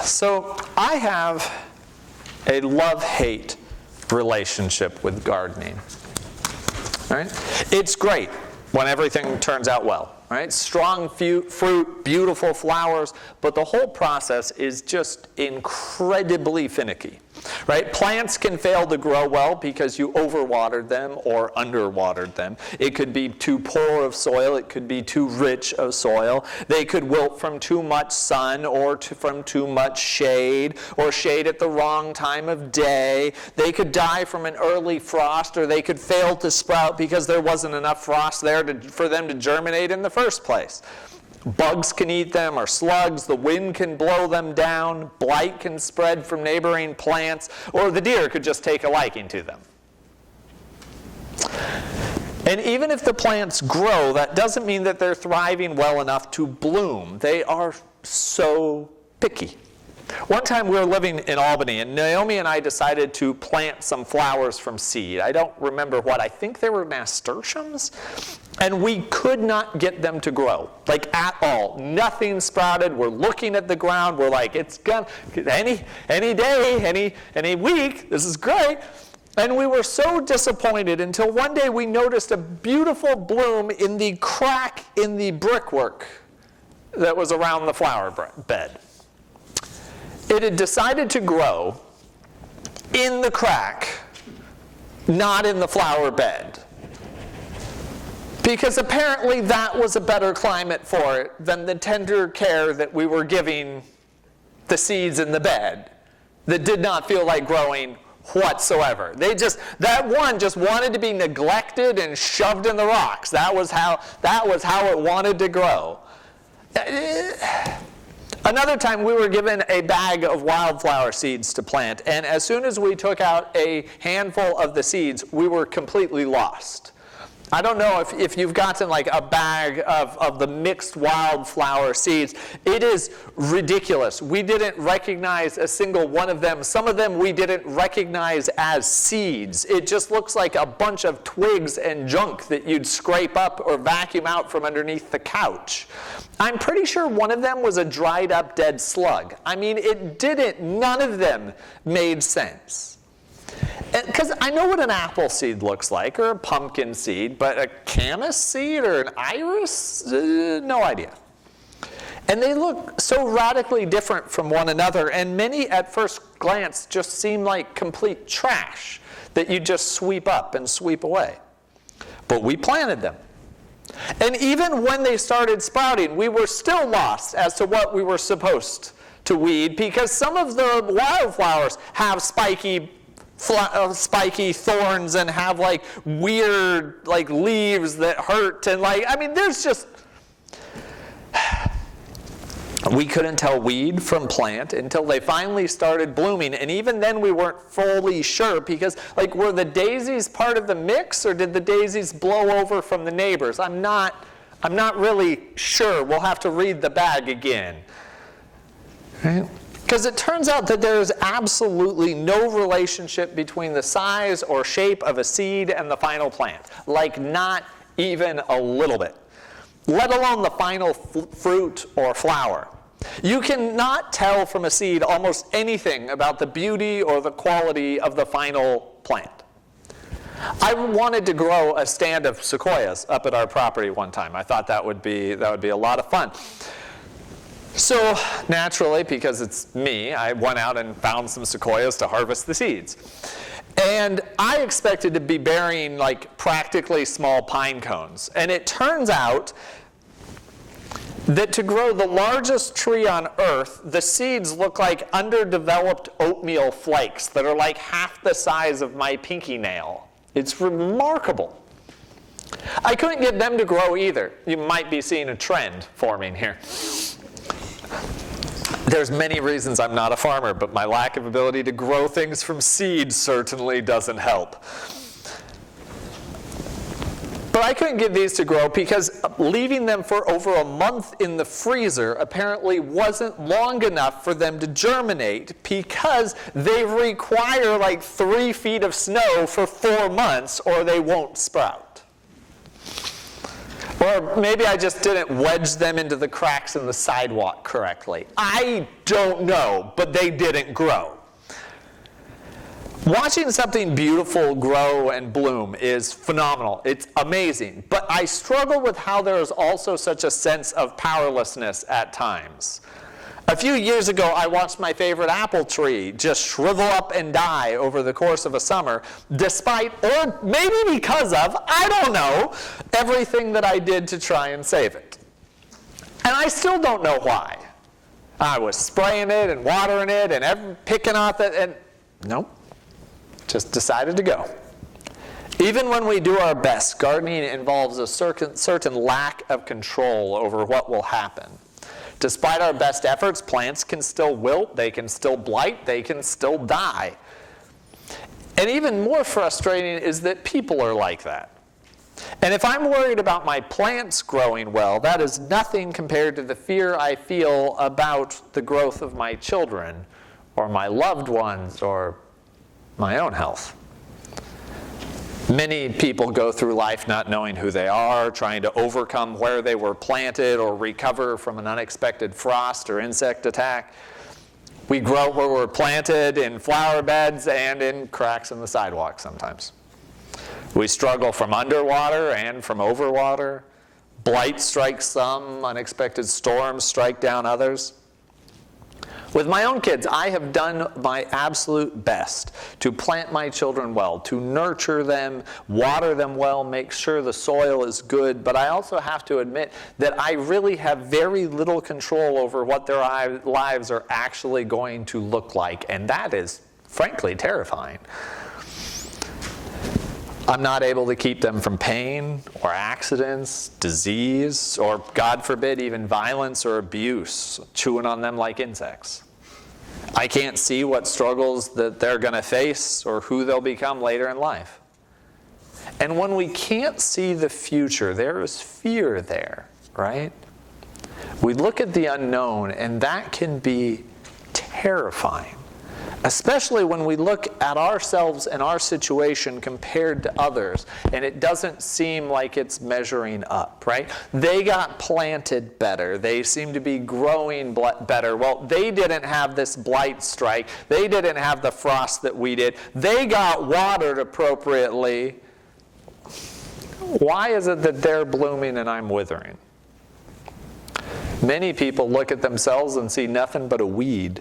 So I have a love-hate relationship with gardening. Right? It's great when everything turns out well. Right? Strong fruit, beautiful flowers, but the whole process is just incredibly finicky. Right? Plants can fail to grow well because you overwatered them or underwatered them. It could be too poor of soil. It could be too rich of soil. They could wilt from too much sun or from too much shade, or shade at the wrong time of day. They could die from an early frost, or they could fail to sprout because there wasn't enough frost there for them to germinate in the first place. Bugs can eat them, or slugs. The wind can blow them down. Blight can spread from neighboring plants, or the deer could just take a liking to them. And even if the plants grow, that doesn't mean that they're thriving well enough to bloom. They are so picky. One time we were living in Albany, and Naomi and I decided to plant some flowers from seed. I don't remember what. I think they were nasturtiums. And we could not get them to grow, like at all. Nothing sprouted. We're looking at the ground. We're like, it's gonna, any day, any week, this is great. And we were so disappointed until one day we noticed a beautiful bloom in the crack in the brickwork that was around the flower bed. It had decided to grow in the crack, not in the flower bed. Because apparently that was a better climate for it than the tender care that we were giving the seeds in the bed that did not feel like growing whatsoever. That one just wanted to be neglected and shoved in the rocks. That was how it wanted to grow. Another time we were given a bag of wildflower seeds to plant, and as soon as we took out a handful of the seeds, we were completely lost. I don't know if you've gotten like a bag of the mixed wildflower seeds. It is ridiculous. We didn't recognize a single one of them. Some of them we didn't recognize as seeds. It just looks like a bunch of twigs and junk that you'd scrape up or vacuum out from underneath the couch. I'm pretty sure one of them was a dried up dead slug. I mean, none of them made sense. Because I know what an apple seed looks like, or a pumpkin seed, but a camas seed or an iris? No idea. And they look so radically different from one another, and many at first glance just seem like complete trash that you just sweep up and sweep away. But we planted them. And even when they started sprouting, we were still lost as to what we were supposed to weed, because some of the wildflowers have spiky thorns and have like weird like leaves that hurt, and there's just we couldn't tell weed from plant until they finally started blooming, and even then we weren't fully sure, because were the daisies part of the mix, or did the daisies blow over from the neighbors? I'm not really sure. We'll have to read the bag again. Right? Because it turns out that there is absolutely no relationship between the size or shape of a seed and the final plant. Not even a little bit. Let alone the final fruit or flower. You cannot tell from a seed almost anything about the beauty or the quality of the final plant. I wanted to grow a stand of sequoias up at our property one time. I thought that would be a lot of fun. So naturally, because it's me, I went out and found some sequoias to harvest the seeds. And I expected to be bearing practically small pine cones. And it turns out that to grow the largest tree on earth, the seeds look like underdeveloped oatmeal flakes that are like half the size of my pinky nail. It's remarkable. I couldn't get them to grow either. You might be seeing a trend forming here. There's many reasons I'm not a farmer, but my lack of ability to grow things from seeds certainly doesn't help. But I couldn't get these to grow because leaving them for over a month in the freezer apparently wasn't long enough for them to germinate, because they require 3 feet of snow for 4 months or they won't sprout. Or maybe I just didn't wedge them into the cracks in the sidewalk correctly. I don't know, but they didn't grow. Watching something beautiful grow and bloom is phenomenal. It's amazing. But I struggle with how there is also such a sense of powerlessness at times. A few years ago, I watched my favorite apple tree just shrivel up and die over the course of a summer, despite, or maybe because of, I don't know, everything that I did to try and save it. And I still don't know why. I was spraying it and watering it and picking off it, and nope. Just decided to go. Even when we do our best, gardening involves a certain lack of control over what will happen. Despite our best efforts, plants can still wilt, they can still blight, they can still die. And even more frustrating is that people are like that. And if I'm worried about my plants growing well, that is nothing compared to the fear I feel about the growth of my children, or my loved ones, or my own health. Many people go through life not knowing who they are, trying to overcome where they were planted or recover from an unexpected frost or insect attack. We grow where we're planted, in flower beds and in cracks in the sidewalk sometimes. We struggle from underwater and from overwater. Blight strikes some, unexpected storms strike down others. With my own kids, I have done my absolute best to plant my children well, to nurture them, water them well, make sure the soil is good, but I also have to admit that I really have very little control over what their lives are actually going to look like, and that is, frankly, terrifying. I'm not able to keep them from pain or accidents, disease, or, God forbid, even violence or abuse, chewing on them like insects. I can't see what struggles that they're going to face or who they'll become later in life. And when we can't see the future, there is fear there, right? We look at the unknown, and that can be terrifying. Especially when we look at ourselves and our situation compared to others, and it doesn't seem like it's measuring up, right? They got planted better. They seem to be growing better. Well, they didn't have this blight strike. They didn't have the frost that we did. They got watered appropriately. Why is it that they're blooming and I'm withering? Many people look at themselves and see nothing but a weed.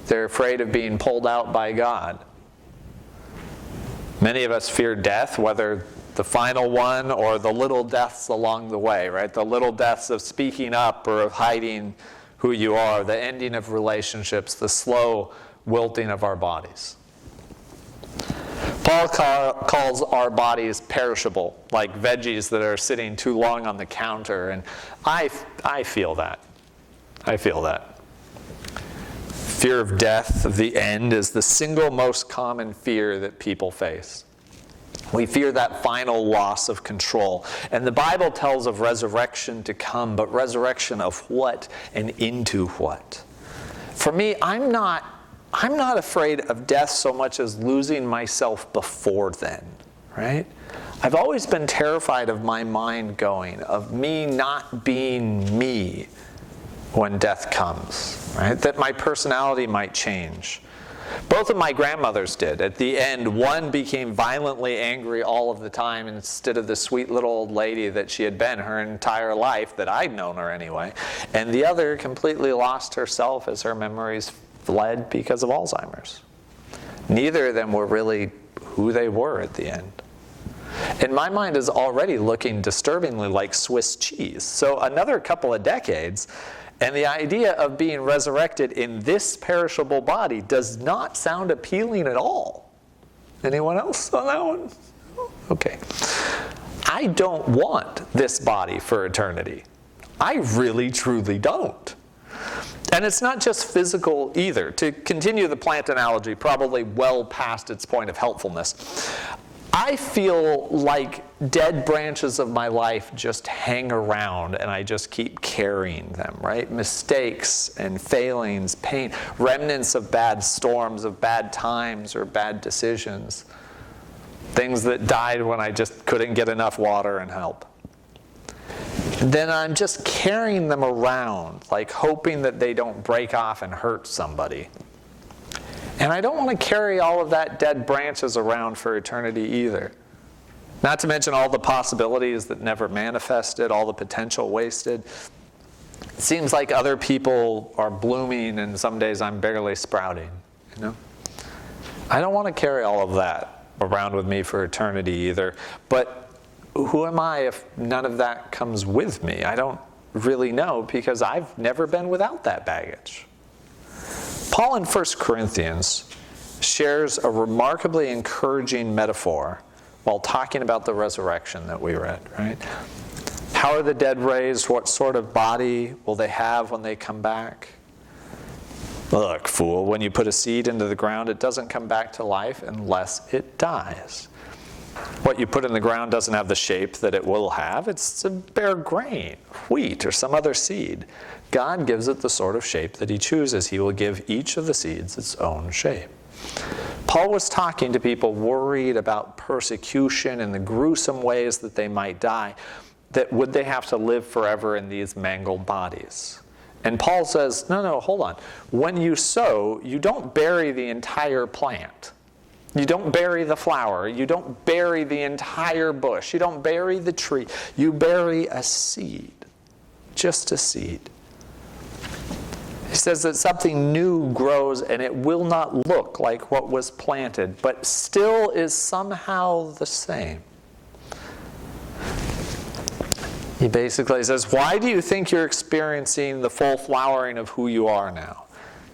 They're afraid of being pulled out by God. Many of us fear death, whether the final one or the little deaths along the way, right? The little deaths of speaking up or of hiding who you are, the ending of relationships, the slow wilting of our bodies. Paul calls our bodies perishable, like veggies that are sitting too long on the counter, and I feel that. I feel that. Fear of death, of the end, is the single most common fear that people face. We fear that final loss of control. And the Bible tells of resurrection to come, but resurrection of what and into what? For me, I'm not afraid of death so much as losing myself before then, right? I've always been terrified of my mind going, of me not being me when death comes, right? That my personality might change. Both of my grandmothers did. At the end, one became violently angry all of the time instead of the sweet little old lady that she had been her entire life, that I'd known her anyway. And the other completely lost herself as her memories fled because of Alzheimer's. Neither of them were really who they were at the end. And my mind is already looking disturbingly like Swiss cheese. So another couple of decades, and the idea of being resurrected in this perishable body does not sound appealing at all. Anyone else on that one? Okay. I don't want this body for eternity. I really, truly don't. And it's not just physical either. To continue the plant analogy, probably well past its point of helpfulness, I feel like dead branches of my life just hang around and I just keep carrying them, right? Mistakes and failings, pain, remnants of bad storms, of bad times or bad decisions. Things that died when I just couldn't get enough water and help. then I'm just carrying them around, like hoping that they don't break off and hurt somebody. And I don't want to carry all of that dead branches around for eternity either. Not to mention all the possibilities that never manifested, all the potential wasted. It seems like other people are blooming and some days I'm barely sprouting, you know? I don't want to carry all of that around with me for eternity either. But who am I if none of that comes with me? I don't really know because I've never been without that baggage. Paul in 1 Corinthians shares a remarkably encouraging metaphor while talking about the resurrection that we read, right? How are the dead raised? What sort of body will they have when they come back? Look, fool, when you put a seed into the ground, it doesn't come back to life unless it dies. What you put in the ground doesn't have the shape that it will have. It's a bare grain, wheat, or some other seed. God gives it the sort of shape that He chooses. He will give each of the seeds its own shape. Paul was talking to people worried about persecution and the gruesome ways that they might die, that would they have to live forever in these mangled bodies. And Paul says, no, hold on. When you sow, you don't bury the entire plant. You don't bury the flower. You don't bury the entire bush. You don't bury the tree. You bury a seed, just a seed. He says that something new grows and it will not look like what was planted, but still is somehow the same. He basically says, why do you think you're experiencing the full flowering of who you are now?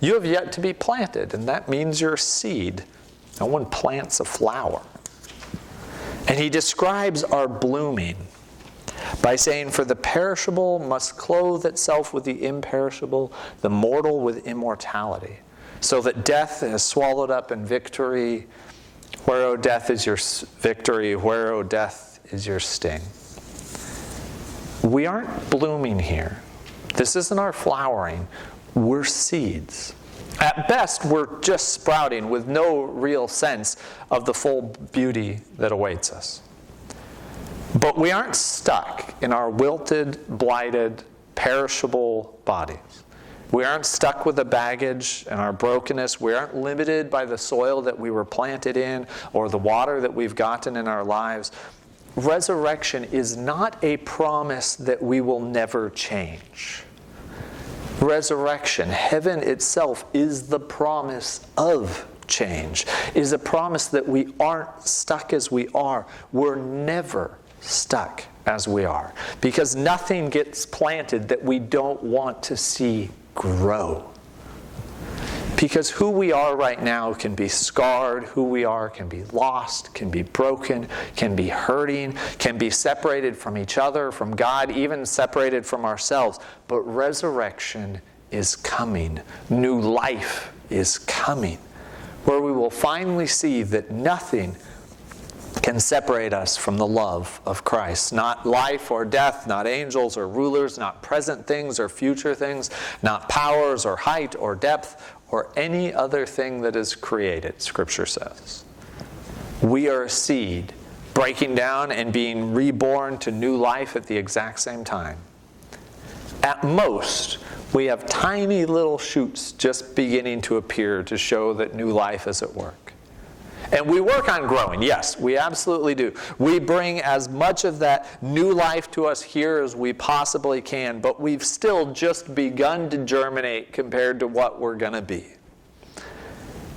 You have yet to be planted, and that means you're a seed. No one plants a flower. And he describes our blooming by saying, for the perishable must clothe itself with the imperishable, the mortal with immortality, so that death is swallowed up in victory. Where, O death, is your victory? Where, O death, is your sting? We aren't blooming here. This isn't our flowering. We're seeds. At best, we're just sprouting with no real sense of the full beauty that awaits us. But we aren't stuck in our wilted, blighted, perishable bodies. We aren't stuck with the baggage and our brokenness. We aren't limited by the soil that we were planted in or the water that we've gotten in our lives. Resurrection is not a promise that we will never change. Resurrection, heaven itself, is the promise of change, is a promise that we aren't stuck as we are. We're never stuck as we are, because nothing gets planted that we don't want to see grow. Because who we are right now can be scarred, who we are can be lost, can be broken, can be hurting, can be separated from each other, from God, even separated from ourselves. But resurrection is coming. New life is coming, where we will finally see that nothing can separate us from the love of Christ. Not life or death, not angels or rulers, not present things or future things, not powers or height or depth or any other thing that is created, Scripture says. We are a seed breaking down and being reborn to new life at the exact same time. At most, we have tiny little shoots just beginning to appear to show that new life is at work. And we work on growing, yes, we absolutely do. We bring as much of that new life to us here as we possibly can, but we've still just begun to germinate compared to what we're going to be.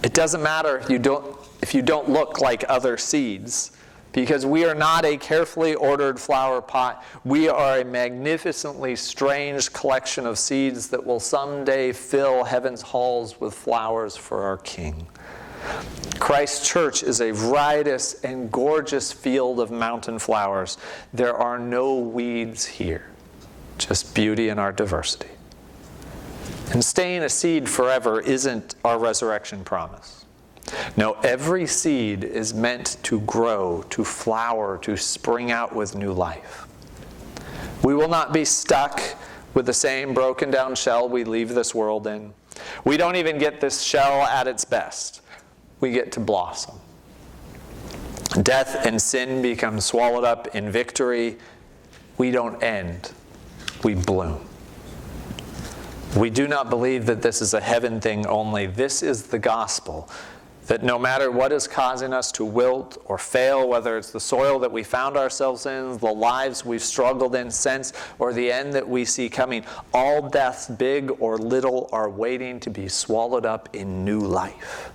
It doesn't matter if you don't look like other seeds, because we are not a carefully ordered flower pot. We are a magnificently strange collection of seeds that will someday fill heaven's halls with flowers for our King. Christ's church is a riotous and gorgeous field of mountain flowers. There are no weeds here, just beauty in our diversity. And staying a seed forever isn't our resurrection promise. No, every seed is meant to grow, to flower, to spring out with new life. We will not be stuck with the same broken down shell we leave this world in. We don't even get this shell at its best. We get to blossom. Death and sin become swallowed up in victory. We don't end. we bloom. We do not believe that this is a heaven thing only. This is the gospel, that no matter what is causing us to wilt or fail, whether it's the soil that we found ourselves in, the lives we've struggled in since, or the end that we see coming, all deaths, big or little, are waiting to be swallowed up in new life.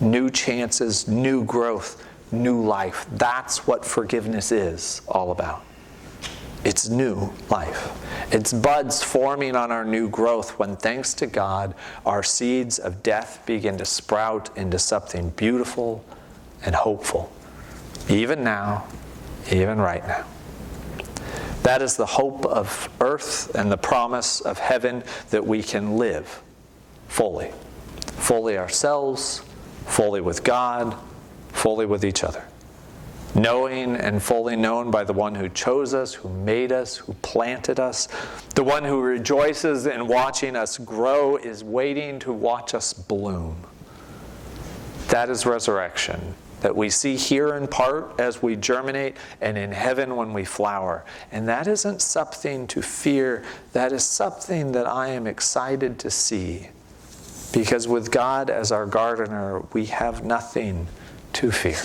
New chances, new growth, new life. That's what forgiveness is all about. It's new life. It's buds forming on our new growth when, thanks to God, our seeds of death begin to sprout into something beautiful and hopeful. Even now, even right now. That is the hope of earth and the promise of heaven, that we can live fully. Fully ourselves, fully with God, fully with each other. Knowing and fully known by the one who chose us, who made us, who planted us. The one who rejoices in watching us grow is waiting to watch us bloom. That is resurrection, that we see here in part as we germinate, and in heaven when we flower. And that isn't something to fear. That is something that I am excited to see. Because with God as our gardener, we have nothing to fear.